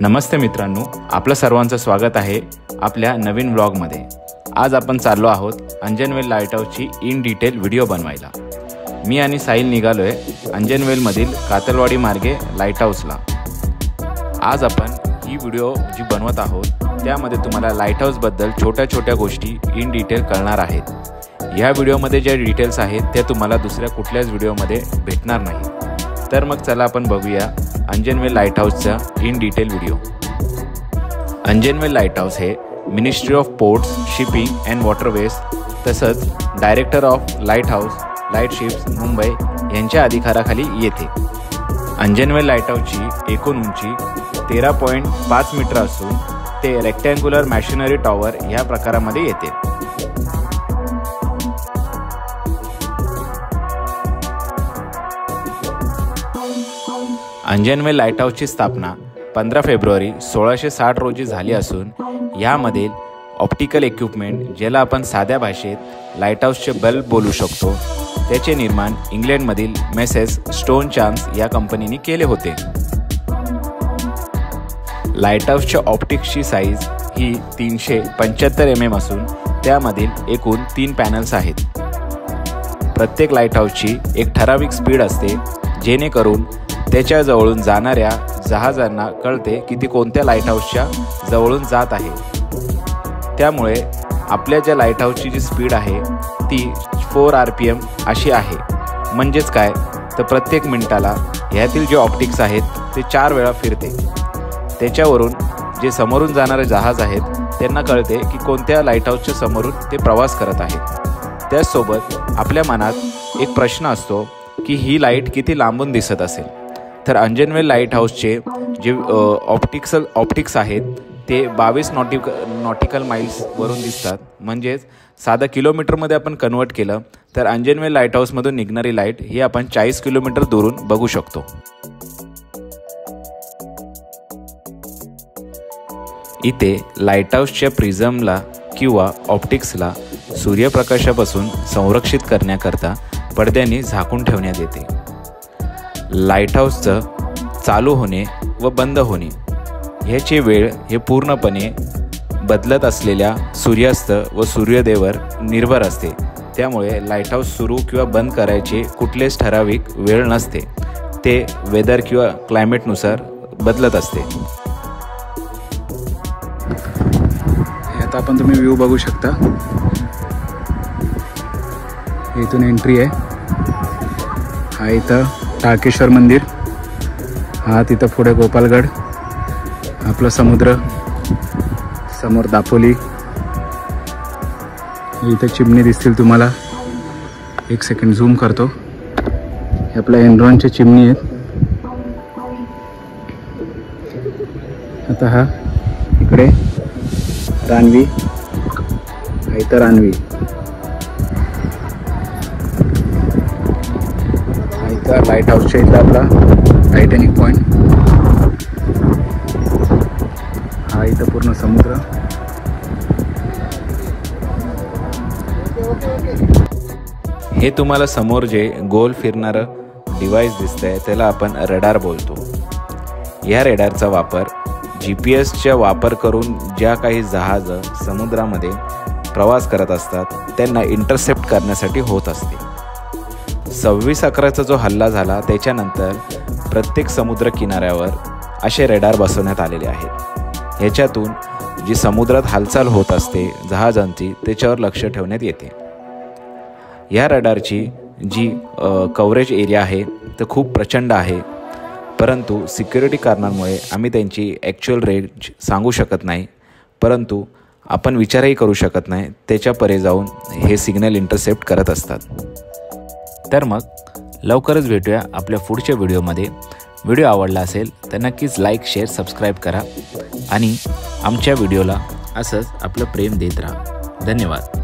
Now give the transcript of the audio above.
नमस्ते मित्रांनो, आपलं सर्वांचं स्वागत आहे आपल्या नवीन व्लॉगमध्ये। आज आपण चाललो आहोत Anjanvel light हाऊसची in detail video बनवायला। मी आणि साहिल निघालोय अंजनवेलमधील कातलवाडी मार्गे लाईट हाऊसला। आज आपण ही व्हिडिओ जी बनवत आहोत त्यामध्ये तुम्हाला लाईट हाऊसबद्दल छोट्या छोट्या गोष्टी इन डिटेल कळणार आहेत। ह्या व्हिडिओमध्ये जे डिटेल्स आहेत ते तुम्हाला दुसऱ्या कुठल्याच व्हिडिओमध्ये भेटणार नाही। तर मग चला आपण बघूया अंजनवेल लाईट हाऊसचा in detail video. Anjanvel lighthouse हे ministry of ports, shipping and waterways तसंच director of lighthouse, light ships Mumbai यांच्या अधिकाराखाली येते। अंजनवेल लाईट हाऊसची एकूण उंची 13.5 मीटर असून ते रेक्टँग्युलर मॅशिनरी टॉवर ह्या प्रकारामध्ये येते। अंजनवेल लाईट हाऊसची स्थापना 15 फेब्रुवारी 1660 रोजी झाली असून यामधील ऑप्टिकल इक्विपमेंट ज्याला आपण साध्या भाषेत लाईट हाऊसचे बल्ब बोलू शकतो त्याचे निर्माण इंग्लंडमधील मेसेस स्टोन चार्म्स या कंपनीने केले होते। लाईट हाऊसच्या ऑप्टिक्सची साईज ही 375 mm असून त्यामधील एकूण 3 पॅनल्स आहेत। प्रत्येक लाईट हाऊसची एक ठराविक स्पीड असते जेणेकरून त्याच्या जवळून जाणाऱ्या जहाजांना कळते की ती कोणत्या लाईट हाऊसच्या जवळून जात आहे। त्यामुळे आपल्या ज्या लाईट हाऊसची जी स्पीड आहे ती 4 RPM अशी आहे। म्हणजेच काय तर प्रत्येक मिनिटाला ह्यातील जे ऑप्टिक्स आहेत ते 4 वेळा फिरते। त्याच्यावरून जे समोरून जाणारे जहाज आहेत त्यांना कळते की कोणत्या लाईट हाऊसच्या समोरून ते प्रवास करत आहेत। त्याचसोबत आपल्या मनात एक प्रश्न असतो की ही लाईट किती लांबून दिसत असेल। तर अंजनवेल लाईट हाऊसचे जे ऑप्टिक्स आहेत ते 22 नॉटिकल माइल्सवरून दिसतात। म्हणजेच साधा किलोमीटरमध्ये आपण कन्वर्ट केलं तर अंजनवेल लाईट हाऊसमधून निघणारी लाईट ही आपण 40 किलोमीटर दूरून बघू शकतो। इथे लाईट हाऊसच्या प्रिझमला किंवा ऑप्टिक्सला सूर्यप्रकाशापासून संरक्षित करण्याकरता पडद्याने झाकून ठेवण्यात येते। लाईट हाऊसचं चालू होणे व बंद होणे ह्याची वेळ हे पूर्णपणे बदलत असलेल्या सूर्यास्त व सूर्योदयावर निर्भर असते। त्यामुळे लाईट हाऊस सुरू किंवा बंद करायचे कुठलेच ठराविक वेळ नसते, ते वेदर किंवा क्लायमेटनुसार बदलत असते। आता आपण तुम्ही व्ह्यू बघू शकता, इथून एंट्री आहे। हा इथं टाळकेश्वर मंदिर, हा तिथं पुढे गोपालगड, आपला समुद्र, समोर दापोली, इथं चिमणी दिसतील तुम्हाला। एक सेकंड झूम करतो, हे आपल्या एनरॉनच्या चिमणी आहेत। आता हा इकडे रानवी, हा इथं रानवी, लाईट हाऊसच्या इथला आपला टायटॅनिक पॉइंट, हा इथं पूर्ण समुद्र। हे तुम्हाला समोर जे गोल फिरणारं डिव्हाइस दिसतंय त्याला आपण रडार बोलतो। या रडारचा वापर GPS वापर करून ज्या काही जहाज समुद्रामध्ये प्रवास करत असतात त्यांना इंटरसेप्ट करण्यासाठी होत असते। 26/11चा जो हल्ला झाला त्याच्यानंतर प्रत्येक समुद्र किनाऱ्यावर असे रडार बसवण्यात आलेले आहेत। ह्याच्यातून जी समुद्रात हालचाल होत असते जहाजांची त्याच्यावर लक्ष ठेवण्यात येते। या रडारची जी कव्हरेज एरिया आहे तर खूप प्रचंड आहे, परंतु सिक्युरिटी कारणांमुळे आम्ही त्यांची ॲक्च्युअल रेंज सांगू शकत नाही, परंतु आपण विचारही करू शकत नाही त्याच्या परे जाऊन हे सिग्नल इंटरसेप्ट करत असतात। तर मग लवकरच भेटूया आपल्या पुढच्या व्हिडिओमध्ये। व्हिडिओ आवडला असेल तर नक्कीच लाईक, शेअर, सबस्क्राईब करा आणि आमच्या व्हिडिओला असंच आपलं प्रेम देत राहा। धन्यवाद।